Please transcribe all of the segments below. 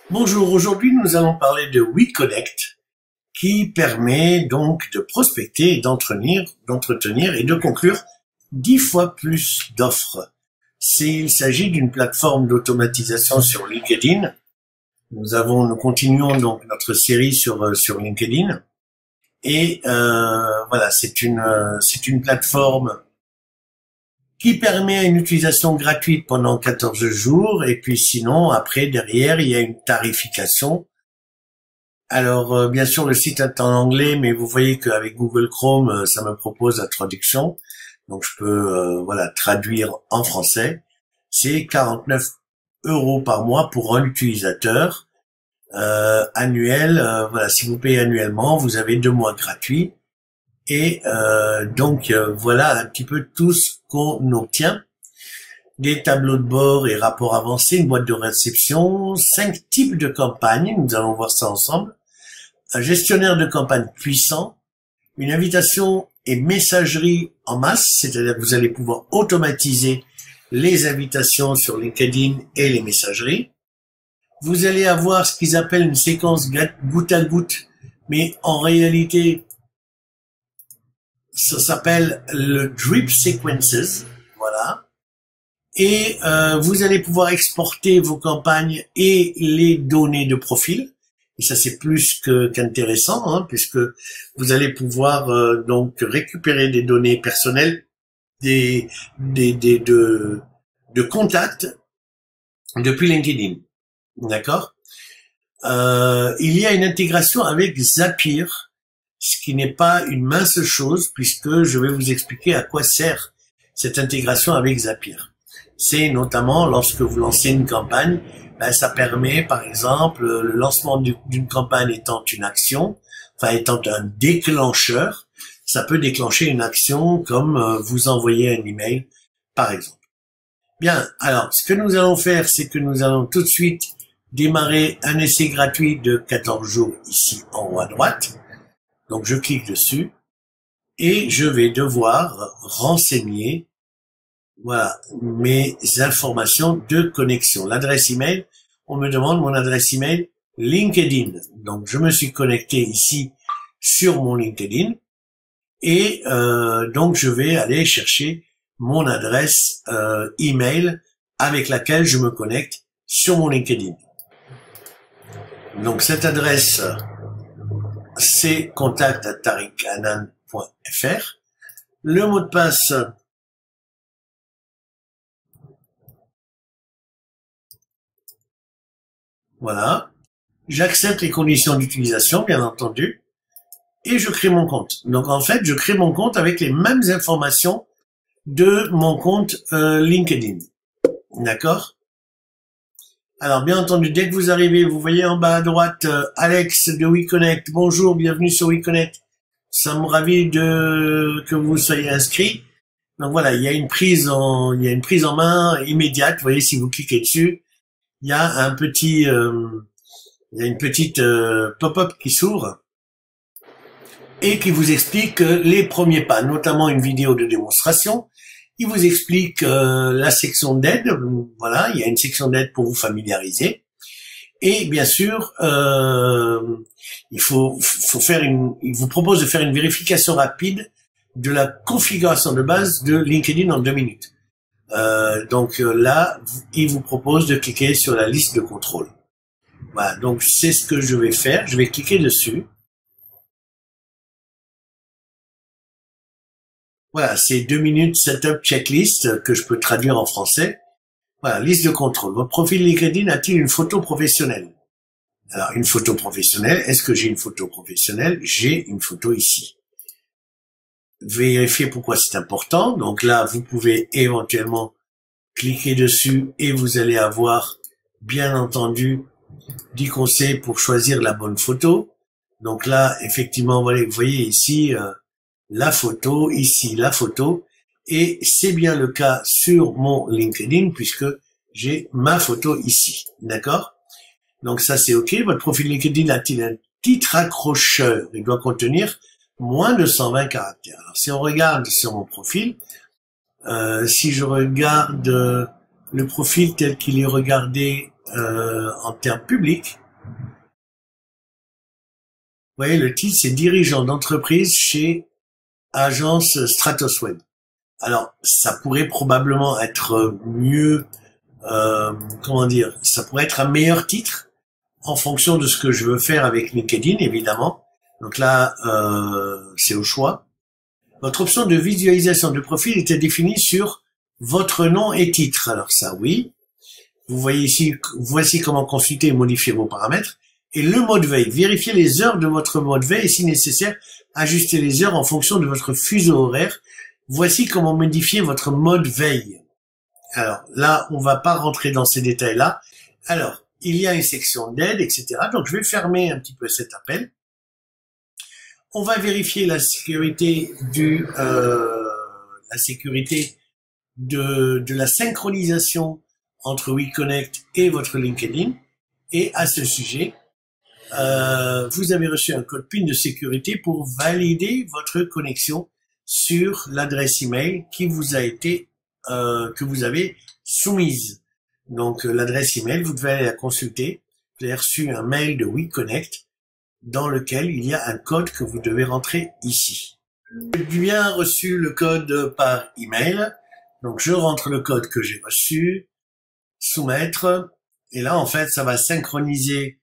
Bonjour, aujourd'hui nous allons parler de WeConnect qui permet donc de prospecter, d'entretenir et de conclure 10 fois plus d'offres. Il s'agit d'une plateforme d'automatisation sur LinkedIn. Nous continuons donc notre série sur LinkedIn et voilà, c'est une plateforme qui permet une utilisation gratuite pendant 14 jours, et puis sinon, après, derrière, il y a une tarification. Alors, bien sûr, le site est en anglais, mais vous voyez qu'avec Google Chrome, ça me propose la traduction. Donc, je peux, voilà, traduire en français. C'est 49 € par mois pour un utilisateur annuel. Voilà, si vous payez annuellement, vous avez 2 mois gratuits. Et donc voilà un petit peu tout ce qu'on obtient. Des tableaux de bord et rapports avancés, une boîte de réception, 5 types de campagnes, nous allons voir ça ensemble. Un gestionnaire de campagne puissant, une invitation et messagerie en masse, c'est-à-dire que vous allez pouvoir automatiser les invitations sur LinkedIn et les messageries. Vous allez avoir ce qu'ils appellent une séquence goutte à goutte, mais en réalité, ça s'appelle le Drip Sequences, voilà. Et vous allez pouvoir exporter vos campagnes et les données de profil. Et ça, c'est plus qu'intéressant, hein, puisque vous allez pouvoir donc récupérer des données personnelles, de contacts depuis LinkedIn, d'accord. Il y a une intégration avec Zapier, ce qui n'est pas une mince chose, puisque je vais vous expliquer à quoi sert cette intégration avec Zapier. C'est notamment lorsque vous lancez une campagne, ça permet par exemple le lancement d'une campagne étant une action, enfin étant un déclencheur, ça peut déclencher une action comme vous envoyer un email par exemple. Bien, alors ce que nous allons faire, c'est que nous allons tout de suite démarrer un essai gratuit de 14 jours ici en haut à droite. Donc je clique dessus et je vais devoir renseigner, voilà, mes informations de connexion. L'adresse email, on me demande mon adresse email LinkedIn. Donc je me suis connecté ici sur mon LinkedIn et donc je vais aller chercher mon adresse email avec laquelle je me connecte sur mon LinkedIn. Donc cette adresse, c'est contact@tarikanan.fr. Le mot de passe, voilà. J'accepte les conditions d'utilisation, bien entendu, et je crée mon compte. Donc en fait, je crée mon compte avec les mêmes informations de mon compte LinkedIn. D'accord? Alors bien entendu, dès que vous arrivez, vous voyez en bas à droite Alex de WeConnect. Bonjour, bienvenue sur WeConnect. Ça me ravit que vous soyez inscrit. Donc voilà, il y a une prise en main immédiate. Vous voyez, si vous cliquez dessus, il y a une petite pop-up qui s'ouvre et qui vous explique les premiers pas, notamment une vidéo de démonstration. Il vous explique la section d'aide. Voilà, il y a une section d'aide pour vous familiariser. Et bien sûr, il vous propose de faire une vérification rapide de la configuration de base de LinkedIn en 2 minutes. Donc là, il vous propose de cliquer sur la liste de contrôle. Voilà, donc c'est ce que je vais faire. Je vais cliquer dessus. Voilà, c'est 2 minutes setup checklist que je peux traduire en français. Voilà, liste de contrôle. Votre profil LinkedIn a-t-il une photo professionnelle? Alors, une photo professionnelle, est-ce que j'ai une photo professionnelle? J'ai une photo ici. Vérifiez pourquoi c'est important. Donc là, vous pouvez éventuellement cliquer dessus et vous allez avoir, bien entendu, 10 conseils pour choisir la bonne photo. Donc là, effectivement, vous voyez ici la photo, ici la photo, et c'est bien le cas sur mon LinkedIn puisque j'ai ma photo ici, d'accord? Donc ça c'est OK. Votre profil LinkedIn a-t-il un titre accrocheur? Il doit contenir moins de 120 caractères. Alors si on regarde sur mon profil, si je regarde le profil tel qu'il est regardé en termes publics. Vous voyez, le titre, c'est dirigeant d'entreprise chez agence Stratos Web. Alors, ça pourrait probablement être mieux, comment dire, ça pourrait être un meilleur titre en fonction de ce que je veux faire avec LinkedIn, évidemment. Donc là, c'est au choix. Votre option de visualisation de profil était définie sur votre nom et titre. Alors ça, oui. Vous voyez ici, voici comment consulter et modifier vos paramètres. Et le mode veille, vérifiez les heures de votre mode veille et si nécessaire, ajustez les heures en fonction de votre fuseau horaire. Voici comment modifier votre mode veille. Alors là, on va pas rentrer dans ces détails-là. Alors, il y a une section d'aide, etc. Donc, je vais fermer un petit peu cet appel. On va vérifier la sécurité de la synchronisation entre WeConnect et votre LinkedIn. Et à ce sujet, vous avez reçu un code PIN de sécurité pour valider votre connexion sur l'adresse email qui vous a été que vous avez soumise. Donc l'adresse email, vous devez aller la consulter. Vous avez reçu un mail de WeConnect dans lequel il y a un code que vous devez rentrer ici. J'ai bien reçu le code par email. Donc je rentre le code que j'ai reçu, soumettre, et là en fait ça va synchroniser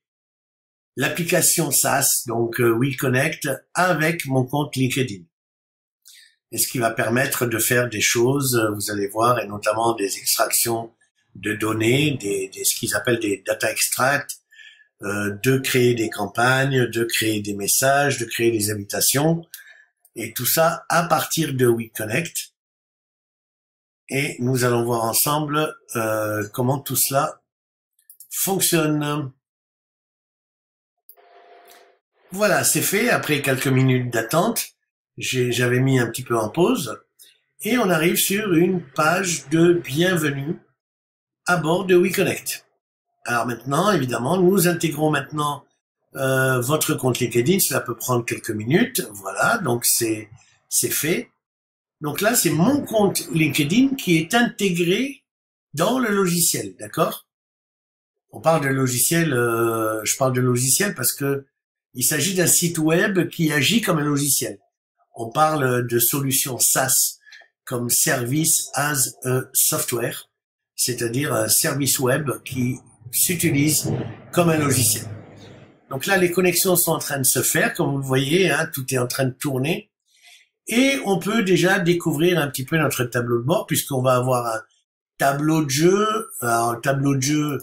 l'application SaaS, donc WeConnect, avec mon compte LinkedIn. Et ce qui va permettre de faire des choses, vous allez voir, et notamment des extractions de données, ce qu'ils appellent des data extracts, de créer des campagnes, de créer des messages, de créer des invitations, et tout ça à partir de WeConnect. Et nous allons voir ensemble comment tout cela fonctionne. Voilà, c'est fait. Après quelques minutes d'attente, j'avais mis un petit peu en pause, et on arrive sur une page de bienvenue à bord de WeConnect. Alors maintenant, évidemment, nous intégrons maintenant votre compte LinkedIn. Cela peut prendre quelques minutes. Voilà, donc c'est fait. Donc là, c'est mon compte LinkedIn qui est intégré dans le logiciel, d'accord? On parle de logiciel, je parle de logiciel parce que il s'agit d'un site web qui agit comme un logiciel. On parle de solutions SaaS comme Service as a Software, c'est-à-dire un service web qui s'utilise comme un logiciel. Donc là, les connexions sont en train de se faire, comme vous le voyez, hein, tout est en train de tourner. Et on peut déjà découvrir un petit peu notre tableau de bord, puisqu'on va avoir un tableau de jeu. Alors, un tableau de jeu,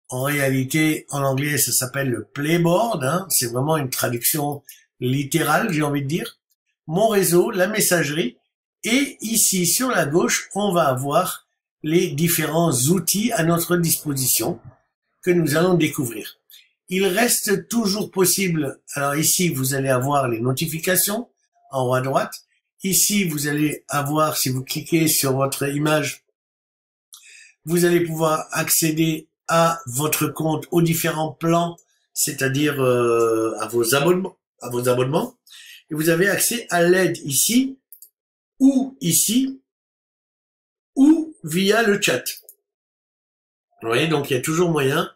en réalité, en anglais, ça s'appelle le playboard. Hein. C'est vraiment une traduction littérale, j'ai envie de dire. Mon réseau, la messagerie. Et ici, sur la gauche, on va avoir les différents outils à notre disposition que nous allons découvrir. Il reste toujours possible. Alors ici, vous allez avoir les notifications en haut à droite. Ici, vous allez avoir, si vous cliquez sur votre image, vous allez pouvoir accéder à votre compte, aux différents plans, c'est-à-dire à vos abonnements. Et vous avez accès à l'aide ici, ou via le chat. Vous voyez, donc il y a toujours moyen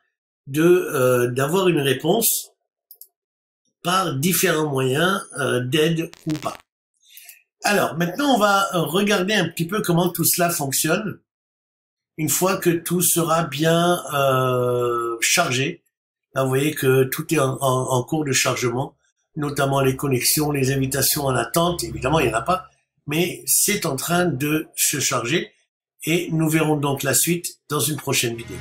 d'avoir une réponse par différents moyens d'aide ou pas. Alors, maintenant, on va regarder un petit peu comment tout cela fonctionne une fois que tout sera bien chargé. Là, vous voyez que tout est en cours de chargement, notamment les connexions, les invitations en attente. Évidemment, il n'y en a pas, mais c'est en train de se charger et nous verrons donc la suite dans une prochaine vidéo.